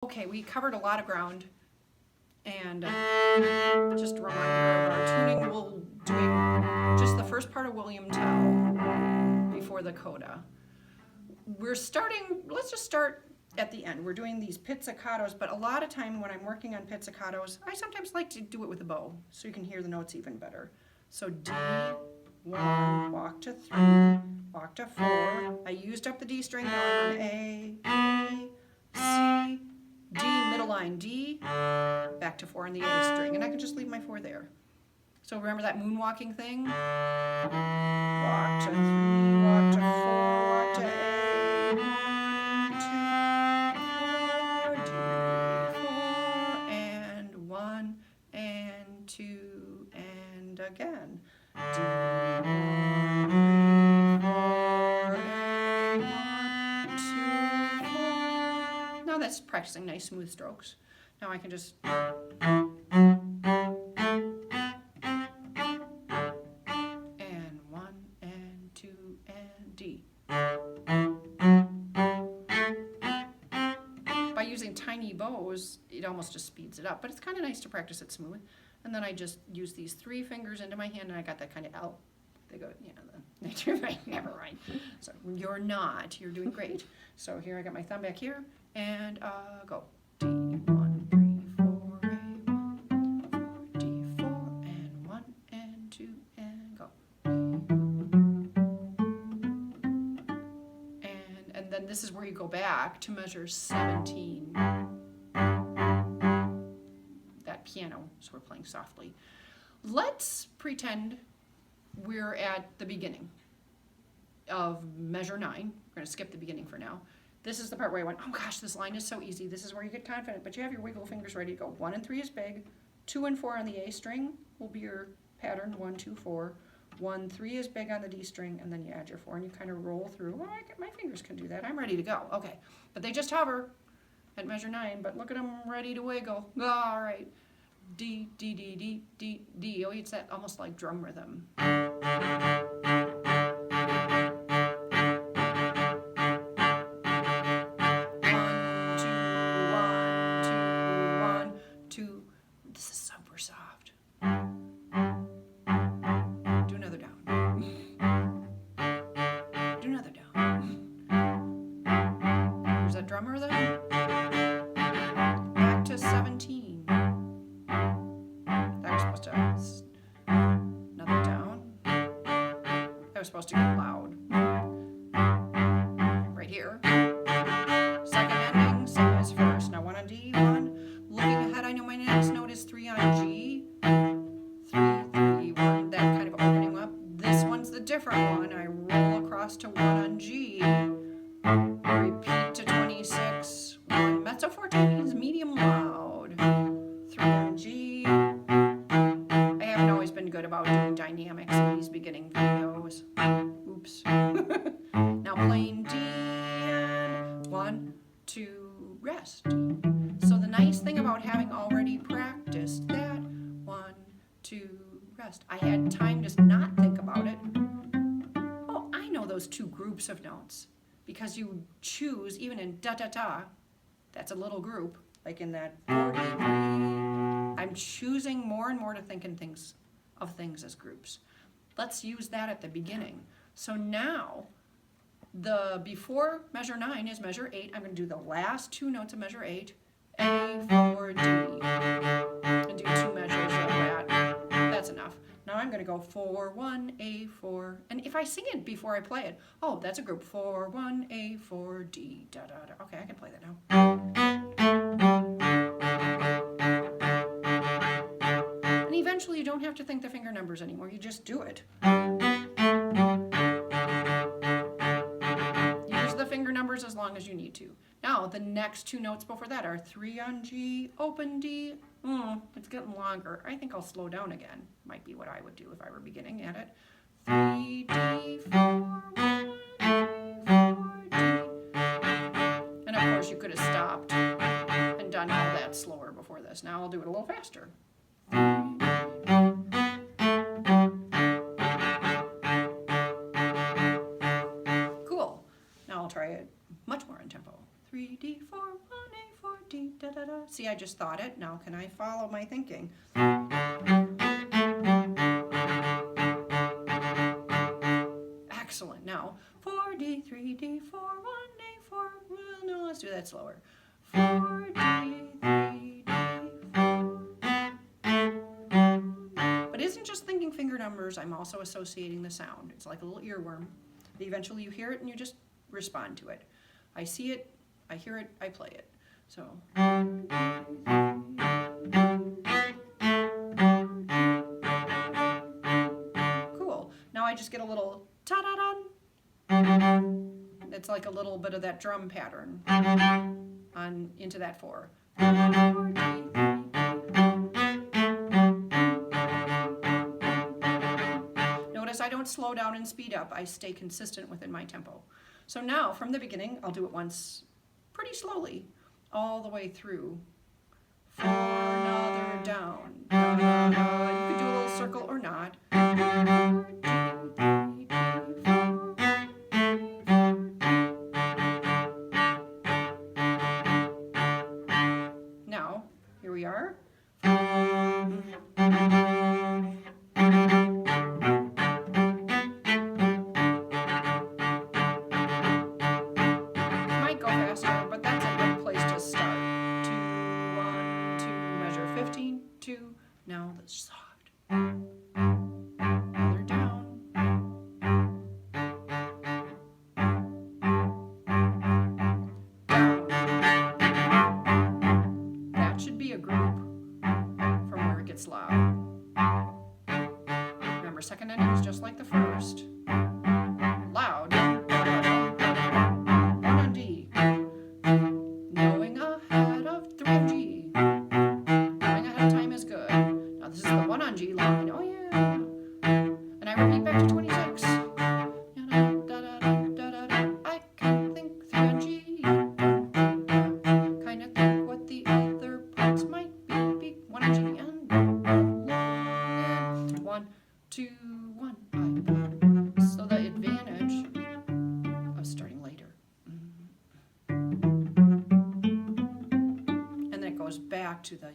Okay, we covered a lot of ground, and just a reminder of our tuning. We'll doing just the first part of William Tell before the coda. We're starting, let's just start at the end. We're doing these pizzicatos, but a lot of time when I'm working on pizzicatos, I sometimes like to do it with a bow, so you can hear the notes even better. So D, 1, walk to 3, walk to 4. I used up the D string, now I'm on A, B, C, D, middle line D, back to 4 on the A string, and I can just leave my 4 there. So remember that moonwalking thing? Walk to 3, walk to 4, walk to A, 1, 2, 4, D, 4, and 1, and 2, and again. D, 1, 3, 4, A, 1, 2, 4. Now that's practicing nice smooth strokes. Now I can just and 1 and 2 and D. By using tiny bows, it almost just speeds it up, but it's kind of nice to practice it smooth. And then I just use these 3 fingers into my hand, and I got that kind of L. They go, never mind. So you're not, you're doing great. So here I got my thumb back here, and go. D, 1, 3, 4, A, 1, 4, D, 4, and 1, and 2, and go. And then this is where you go back to measure 17. That piano, so we're playing softly. Let's pretend we're at the beginning of measure 9. We're going to skip the beginning for now. This is the part where I went, oh gosh, this line is so easy. This is where you get confident, but you have your wiggle fingers ready to go. 1 and 3 is big. 2 and 4 on the A string will be your pattern, 1, 2, 4. 1, 3 is big on the D string, and then you add your 4, and you kind of roll through. Well, my fingers can do that. I'm ready to go. Okay, but they just hover at measure 9, but look at them ready to wiggle. All right. D, D, D, D, D, D. Oh, it's that almost like drum rhythm. 1, 2. This is super soft. Do another down. Do another down. There's that drum rhythm. Back to 17. That was supposed to another down. That was supposed to get loud. Right here. Second ending, same as first. Now 1 on D, 1. Looking ahead, I know my next note is 3 on G. 3, 3, 1. That kind of opening up. This one's the different one. I roll across to 1 on G. Repeat to 26. 1 mezzo forte is medium loud. 3 on G. I haven't always been good about doing dynamics in these beginning videos. Oops. Now playing D and 1, 2, rest. So the nice thing about having already practiced that, 1, 2, rest. I had time to not think about it. Oh, I know those 2 groups of notes because you choose, even in da-da-da, that's a little group, like in that 43. I'm choosing more and more to think in things as groups. Let's use that at the beginning. So now, the before measure 9 is measure 8. I'm going to do the last 2 notes of measure 8, A, 4, D, and do 2 measures of that. That's enough. Now I'm going to go 4, 1, A, 4, and if I sing it before I play it, oh, that's a group. 4, 1, A, 4, D, da, da, da. Okay, I can play that now. And eventually you don't have to think the finger numbers anymore. You just do it. Use the finger numbers as long as you need to. Now, the next 2 notes before that are 3 on G, open D. It's getting longer. I think I'll slow down again. Might be what I would do if I were beginning at it. 3, D, 4, 1, 4, D. And of course, you could have stopped and done all that slower before this. Now I'll do it a little faster. Cool. Now I'll try it much more in tempo. 3, D, 4, 1, A, 4, dee, da, da, da. See, I just thought it. Now can I follow my thinking? Excellent. Now 4D, 3D, 4, 1D, 4. Well, no, let's do that slower. 4D, 3D, 4. But it isn't just thinking finger numbers. I'm also associating the sound. It's like a little earworm. Eventually you hear it and you just respond to it. I see it, I hear it, I play it. So. Cool. Now I just get a little ta-da-da. It's like a little bit of that drum pattern on into that 4. Notice I don't slow down and speed up. I stay consistent within my tempo. So now, from the beginning, I'll do it once pretty slowly, all the way through. 4, another down. Da, da, da. You could do a little circle or not. 4, 2, 3, 4. Now, here we are. Might go faster, but that's a good place to start. 2, 1, 2, measure 15, 2. Now the soft. Another down. Down. That should be a group from where it gets loud. Remember, second ending is just like the first. Loud. 1 on D. Knowing ahead of 3 on G. Knowing ahead of time is good. Now this is the 1 on G line. Oh yeah. And I repeat back to 26. I can think 3 on G. Kinda think what the other parts might be. 1 on G and 1, 2, 1. So the advantage of starting later. And then it goes back to the